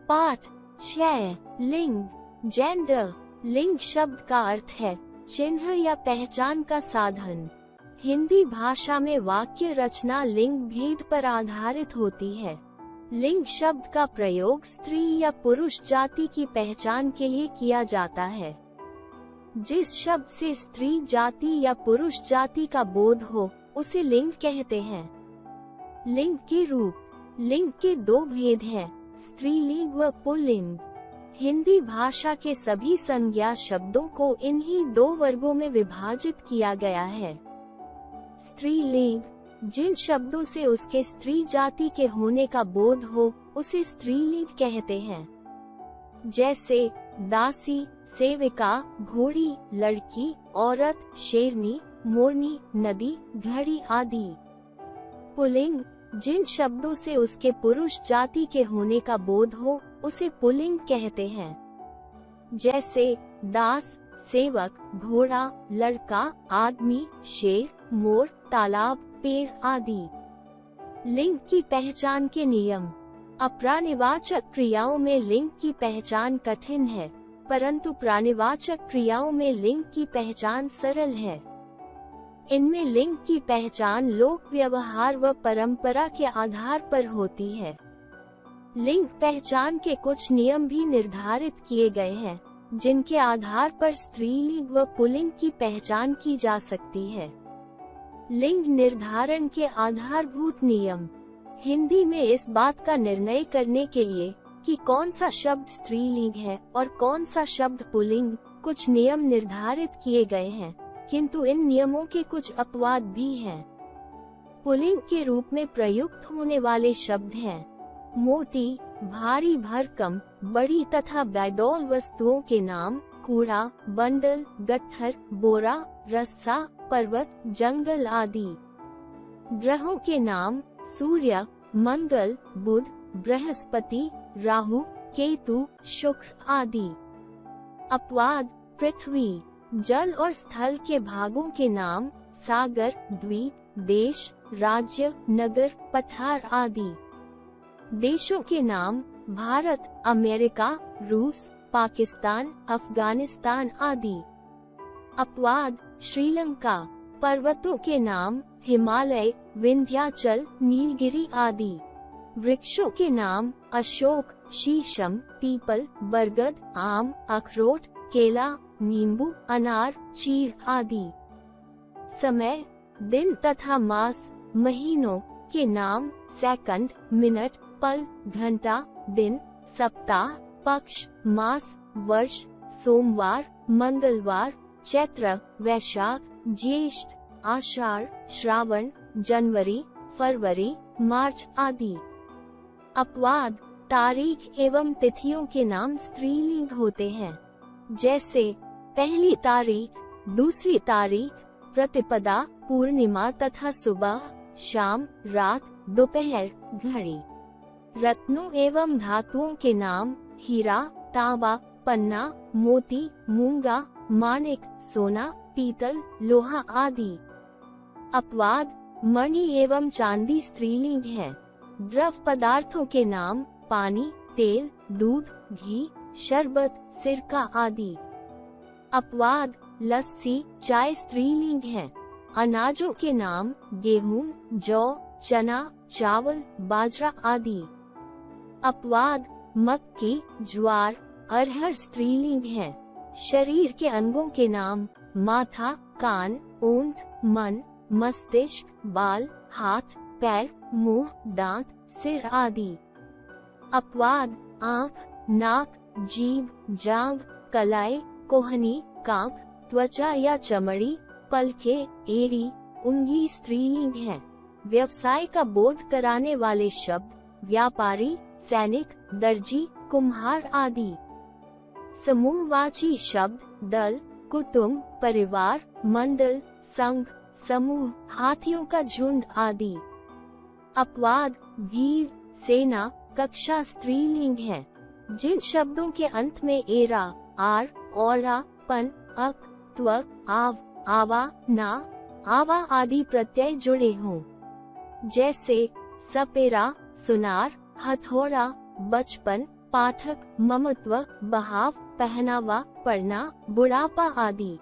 पाठ 6 लिंग जेंडर। लिंग शब्द का अर्थ है चिन्ह या पहचान का साधन। हिंदी भाषा में वाक्य रचना लिंग भेद पर आधारित होती है। लिंग शब्द का प्रयोग स्त्री या पुरुष जाति की पहचान के लिए किया जाता है। जिस शब्द से स्त्री जाति या पुरुष जाति का बोध हो उसे लिंग कहते हैं। लिंग के रूप। लिंग के दो भेद हैं, स्त्रीलिंग व पुल्लिंग। हिंदी भाषा के सभी संज्ञा शब्दों को इन्हीं दो वर्गों में विभाजित किया गया है। स्त्रीलिंग जिन शब्दों से उसके स्त्री जाति के होने का बोध हो उसे स्त्रीलिंग कहते हैं, जैसे दासी, सेविका, घोड़ी, लड़की, औरत, शेरनी, मोरनी, नदी, घड़ी आदि। पुल्लिंग जिन शब्दों से उसके पुरुष जाति के होने का बोध हो उसे पुल्लिंग कहते हैं, जैसे दास, सेवक, घोड़ा, लड़का, आदमी, शेर, मोर, तालाब, पेड़ आदि। लिंग की पहचान के नियम। अप्राणिवाचक क्रियाओं में लिंग की पहचान कठिन है, परंतु प्राणिवाचक क्रियाओं में लिंग की पहचान सरल है। इनमें लिंग की पहचान लोक व्यवहार व परंपरा के आधार पर होती है। लिंग पहचान के कुछ नियम भी निर्धारित किए गए हैं, जिनके आधार पर स्त्रीलिंग व पुल्लिंग की पहचान की जा सकती है। लिंग निर्धारण के आधारभूत नियम। हिंदी में इस बात का निर्णय करने के लिए कि कौन सा शब्द स्त्रीलिंग है और कौन सा शब्द पुल्लिंग, कुछ नियम निर्धारित किए गए हैं, किंतु इन नियमों के कुछ अपवाद भी हैं। पुल्लिंग के रूप में प्रयुक्त होने वाले शब्द हैं मोटी, भारी भरकम, बड़ी तथा बेडौल वस्तुओं के नाम कूड़ा, बंडल, गट्ठर, बोरा, रस्सा, पर्वत, जंगल आदि। ग्रहों के नाम सूर्य, मंगल, बुध, बृहस्पति, राहु, केतु, शुक्र आदि। अपवाद। पृथ्वी, जल और स्थल के भागों के नाम सागर, द्वीप, देश, राज्य, नगर, पठार आदि। देशों के नाम भारत, अमेरिका, रूस, पाकिस्तान, अफगानिस्तान आदि। अपवाद। श्रीलंका, पर्वतों के नाम हिमालय, विंध्याचल, नीलगिरी आदि। वृक्षों के नाम अशोक, शीशम, पीपल, बरगद, आम, अखरोट, केला, नींबू, अनार, चीड़ आदि। समय, दिन तथा मास, महीनों के नाम सेकंड, मिनट, पल, घंटा, दिन, सप्ताह, पक्ष, मास, वर्ष, सोमवार, मंगलवार, चैत्र, वैशाख, ज्येष्ठ, आषाढ़, श्रावण, जनवरी, फरवरी, मार्च आदि। अपवाद। तारीख एवं तिथियों के नाम स्त्रीलिंग होते हैं, जैसे पहली तारीख, दूसरी तारीख, प्रतिपदा, पूर्णिमा तथा सुबह, शाम, रात, दोपहर, घड़ी। रत्नों एवं धातुओं के नाम हीरा, तांबा, पन्ना, मोती, मूंगा, माणिक, सोना, पीतल, लोहा आदि। अपवाद। मणि एवं चांदी स्त्रीलिंग है। द्रव पदार्थों के नाम पानी, तेल, दूध, घी, शरबत, सिरका आदि। अपवाद। लस्सी, चाय स्त्रीलिंग है। अनाजों के नाम गेहूं, जौ, चना, चावल, बाजरा आदि। अपवाद। मक्की, ज्वार, अरहर स्त्रीलिंग है। शरीर के अंगों के नाम माथा, कान, ऊंट, मन, मस्तिष्क, बाल, हाथ, पैर, मुंह, दांत, सिर आदि। अपवाद। आँख, नाक, जीभ, जांघ, कलाई, कोहनी, कांख, त्वचा या चमड़ी, पलके, एड़ी, उंगली स्त्रीलिंग है। व्यवसाय का बोध कराने वाले शब्द व्यापारी, सैनिक, दर्जी, कुम्हार आदि। समूहवाची शब्द दल, कुटुंब, परिवार, मंडल, संघ, समूह, हाथियों का झुंड आदि। अपवाद। वीर, सेना, कक्षा स्त्रीलिंग है। जिन शब्दों के अंत में एरा, आर, औरा, पन, अक, त्वक, आव, आवा, ना, आवा आदि प्रत्यय जुड़े हों, जैसे सपेरा, सुनार, हथौड़ा, बचपन, पाठक, ममत्व, बहाव, पहनावा, पढ़ना, बुढ़ापा आदि।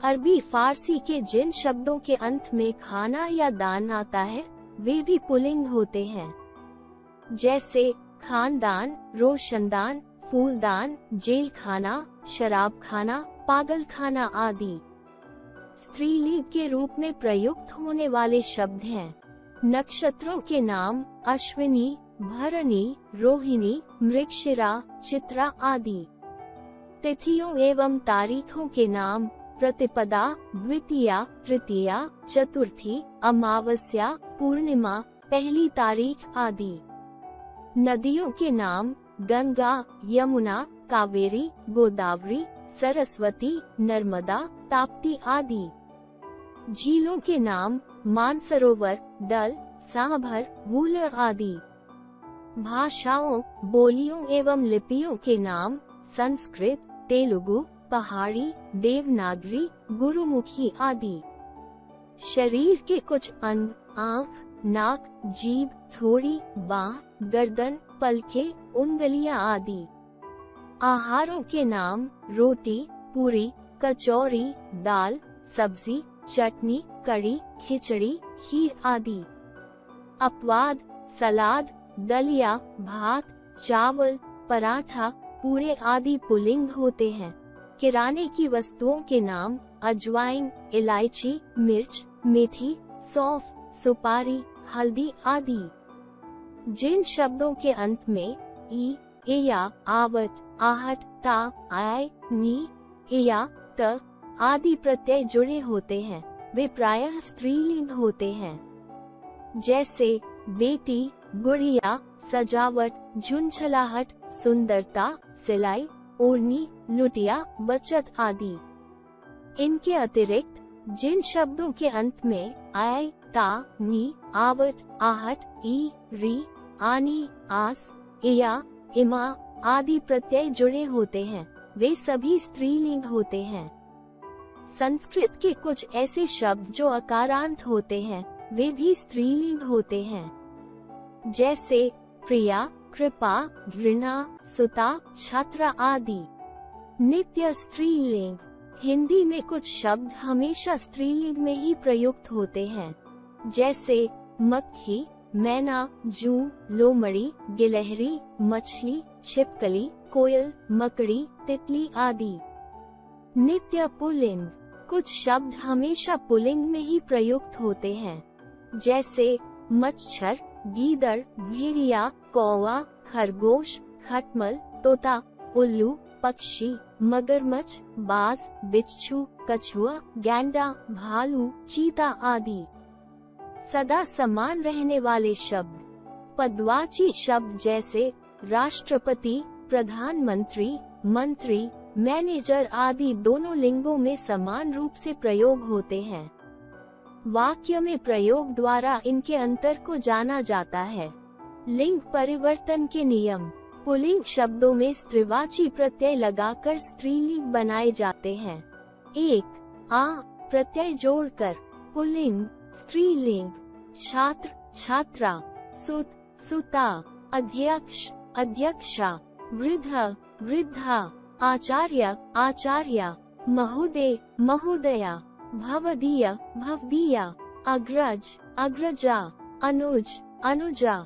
अरबी फारसी के जिन शब्दों के अंत में खाना या दान आता है वे भी पुल्लिंग होते हैं, जैसे खानदान, रोशनदान, फूलदान, जेल खाना, शराब खाना, पागल खाना आदि। स्त्रीलिंग के रूप में प्रयुक्त होने वाले शब्द हैं नक्षत्रों के नाम अश्विनी, भरणी, रोहिणी, मृगशिरा, चित्रा आदि। तिथियों एवं तारीखों के नाम प्रतिपदा, द्वितीया, तृतीया, चतुर्थी, अमावस्या, पूर्णिमा, पहली तारीख आदि। नदियों के नाम गंगा, यमुना, कावेरी, गोदावरी, सरस्वती, नर्मदा, ताप्ती आदि। झीलों के नाम मानसरोवर, डल, सांभर, वूलर आदि। भाषाओं, बोलियों एवं लिपियों के नाम संस्कृत, तेलुगु, पहाड़ी, देवनागरी, गुरुमुखी आदि। शरीर के कुछ अंग आँख, नाक, जीभ, थोड़ी, बाह, गर्दन, पलके, उंगलियां आदि। आहारों के नाम रोटी, पूरी, कचौरी, दाल, सब्जी, चटनी, कड़ी, खिचड़ी, खीर आदि। अपवाद, सलाद, दलिया, भात, चावल, पराठा, पूरे आदि पुल्लिंग होते हैं। किराने की वस्तुओं के नाम अजवाइन, इलायची, मिर्च, मेथी, सौंफ, सुपारी, हल्दी आदि। जिन शब्दों के अंत में ई, एया, आवत, आहट, ता, आय, नी, एया, त आदि प्रत्यय जुड़े होते हैं वे प्रायः स्त्रीलिंग होते हैं, जैसे बेटी, गुड़िया, सजावट, झुंझलाहट, सुंदरता, सिलाई, ओढ़नी, लुटिया, बचत आदि। इनके अतिरिक्त जिन शब्दों के अंत में आय, ता, नी, आवट, आहट, ई, री, आनी, आस, एया, इमा आदि प्रत्यय जुड़े होते हैं वे सभी स्त्रीलिंग होते हैं। संस्कृत के कुछ ऐसे शब्द जो अकारांत होते हैं वे भी स्त्रीलिंग होते हैं, जैसे प्रिया, कृपा, घृणा, सुता, छात्रा आदि। नित्य स्त्रीलिंग। हिंदी में कुछ शब्द हमेशा स्त्रीलिंग में ही प्रयुक्त होते हैं, जैसे मक्खी, मैना, जूं, लोमड़ी, गिलहरी, मछली, छिपकली, कोयल, मकड़ी, तितली आदि। नित्य पुल्लिंग। कुछ शब्द हमेशा पुल्लिंग में ही प्रयुक्त होते हैं, जैसे मच्छर, गीदड़, भेड़िया, कौवा, खरगोश, खटमल, तोता, उल्लू, पक्षी, मगरमच्छ, बाज, बिच्छू, कछुआ, गैंडा, भालू, चीता आदि। सदा समान रहने वाले शब्द। पदवाची शब्द जैसे राष्ट्रपति, प्रधानमंत्री, मंत्री, मैनेजर आदि दोनों लिंगों में समान रूप से प्रयोग होते हैं। वाक्य में प्रयोग द्वारा इनके अंतर को जाना जाता है। लिंग परिवर्तन के नियम। पुल्लिंग शब्दों में स्त्रीवाची प्रत्यय लगाकर स्त्रीलिंग बनाए जाते हैं। 1. आ प्रत्यय जोड़कर पुल्लिंग स्त्रीलिंग। छात्र, छात्रा, सुत, सुता, अध्यक्ष, अध्यक्षा, वृद्ध, वृद्धा, आचार्य, आचार्या, महोदय, महोदया, भवदीय, भवदीया, अग्रज, अग्रजा, अनुज, अनुजा।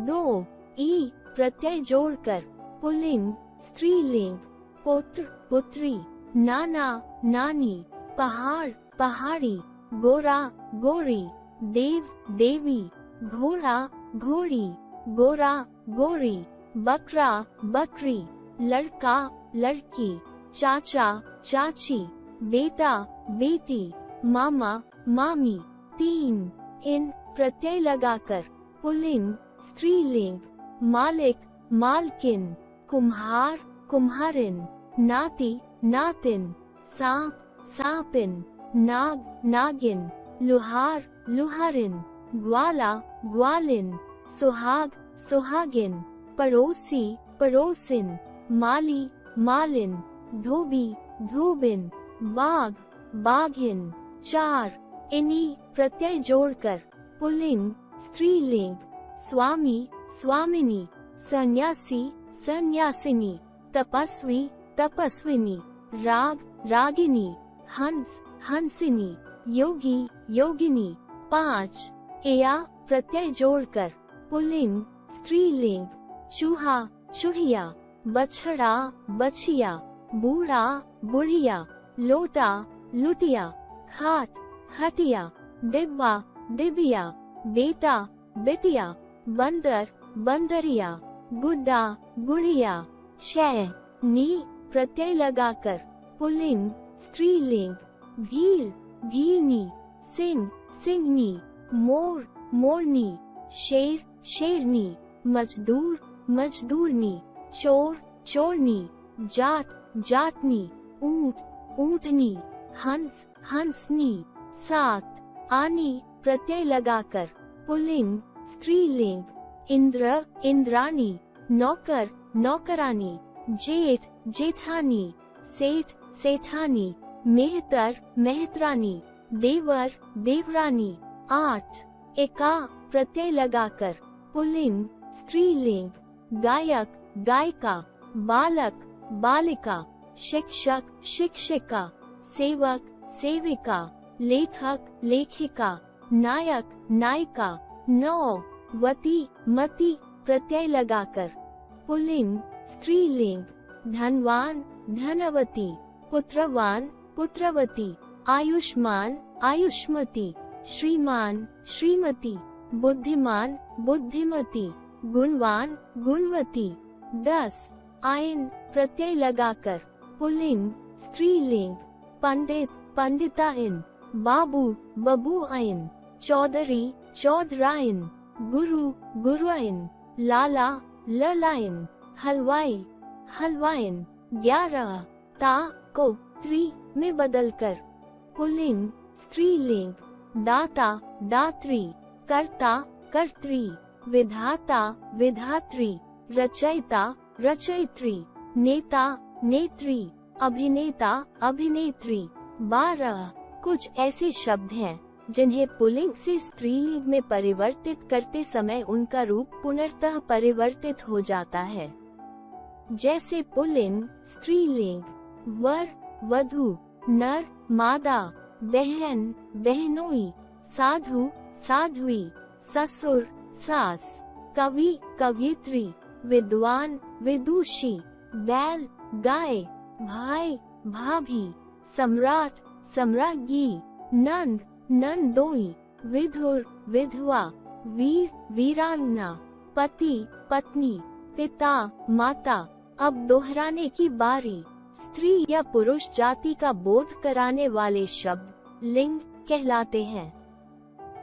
2. ई प्रत्यय जोड़कर पुल्लिंग स्त्रीलिंग। पुत्र, पुत्री, नाना, नानी, पहाड़, पहाड़ी, गोरा, गोरी, देव, देवी, घोड़ा, घोड़ी, गोरा, गोरी, बकरा, बकरी, लड़का, लड़की, चाचा, चाची, बेटा, बेटी, मामा, मामी। 3. इन प्रत्यय लगाकर पुल्लिंग स्त्रीलिंग। मालिक, मालकिन, कुम्हार, कुम्हारिन, नाती, नातिन, सांप, सांपिन, नाग, नागिन, लुहार, लुहारिन, ग्वाला, ग्वालिन, सुहाग, सुहागिन, पड़ोसी, पड़ोसिन, माली, मालिन, धोबी, धोबिन, बाघ, बाघिन। 4. इन्हीं प्रत्यय जोड़कर पुल्लिंग स्त्रीलिंग। स्वामी, स्वामिनी, सन्यासी, सन्यासिनी, तपस्वी, तपस्विनी, राग, रागिनी, हंस, हंसिनी, योगी, योगिनी। 5 एया प्रत्यय जोड़कर पुल्लिंग स्त्रीलिंग, चूहा, चूहिया, बछड़ा, बछिया, बूढ़ा, बुढ़िया, लोटा, लुटिया, खाट, खटिया, डिब्बा, डिबिया, बेटा, बिटिया, बंदर, बंदरिया, गुड्डा, गुड़िया। 6 नी प्रत्यय लगाकर पुल्लिंग स्त्रीलिंग, भीड़, भीड़नी, सिंह, सिंहनी, मोर, मोरनी, शेर, शेरनी, मजदूर, मजदूरनी, चोर, चोरनी, जाट, जाटनी, ऊंट, ऊंटनी, हंस, हंसनी। 7 आनी प्रत्यय लगाकर पुल्लिंग स्त्रीलिंग, इंद्र, इंद्राणी, नौकर, नौकरानी, जेठ, जेठानी, सेठ, सेठानी, मेहतर, मेहतरानी, देवर, देवरानी। 8 एका प्रत्यय लगाकर पुल्लिंग स्त्रीलिंग, गायक, गायिका, बालक, बालिका, शिक्षक, शिक्षिका, सेवक, सेविका, लेखक, लेखिका, नायक, नायिका। 9 वती, मती प्रत्यय लगाकर पुल्लिंग स्त्रीलिंग, धनवान, धनवती, पुत्रवान, पुत्रवती, आयुष्मान, आयुष्मती, श्रीमान, श्रीमती, बुद्धिमान, बुद्धिमती, गुणवान, गुणवती। 10 आयन प्रत्यय लगाकर पुल्लिंग स्त्रीलिंग, पंडित, पंडितायन, बाबू, बबुआयन, चौधरी, चौधरायन, गुरु, गुरुआयन, लाला, ललायन, हलवाई, हलवायन। 11 ता को त्री में बदलकर पुल्लिंग स्त्रीलिंग, दाता, दात्री, कर्ता, कर्त्री, विधाता, विधात्री, रचयिता, रचयित्री, नेता, नेत्री, अभिनेता, अभिनेत्री। 12 कुछ ऐसे शब्द हैं जिन्हें पुल्लिंग से स्त्रीलिंग में परिवर्तित करते समय उनका रूप पुनर्तः परिवर्तित हो जाता है। जैसे पुल्लिंग स्त्रीलिंग, वर, वधू, नर, मादा, बहन, बहनोई, साधु, साध्वी, ससुर, सास, कवि, कवयित्री, विद्वान, विदुषी, बैल, गाय, भाई, भाभी, सम्राट, सम्राज्ञी, नंद, नंदोई, विधुर, विधवा, वीर, वीरांगना, पति, पत्नी, पिता, माता। अब दोहराने की बारी। स्त्री या पुरुष जाति का बोध कराने वाले शब्द लिंग कहलाते हैं।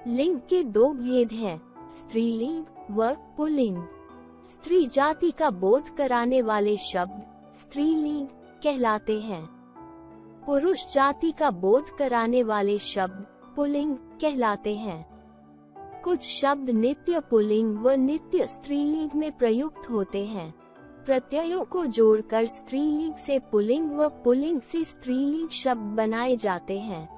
लिंग के 2 भेद हैं, स्त्रीलिंग व पुल्लिंग। स्त्री जाति का बोध कराने वाले शब्द स्त्रीलिंग कहलाते हैं। पुरुष जाति का बोध कराने वाले शब्द पुल्लिंग कहलाते हैं। कुछ शब्द नित्य पुल्लिंग व नित्य स्त्रीलिंग में प्रयुक्त होते हैं। प्रत्ययों को जोड़कर स्त्रीलिंग से पुल्लिंग व पुल्लिंग से स्त्रीलिंग शब्द बनाए जाते हैं।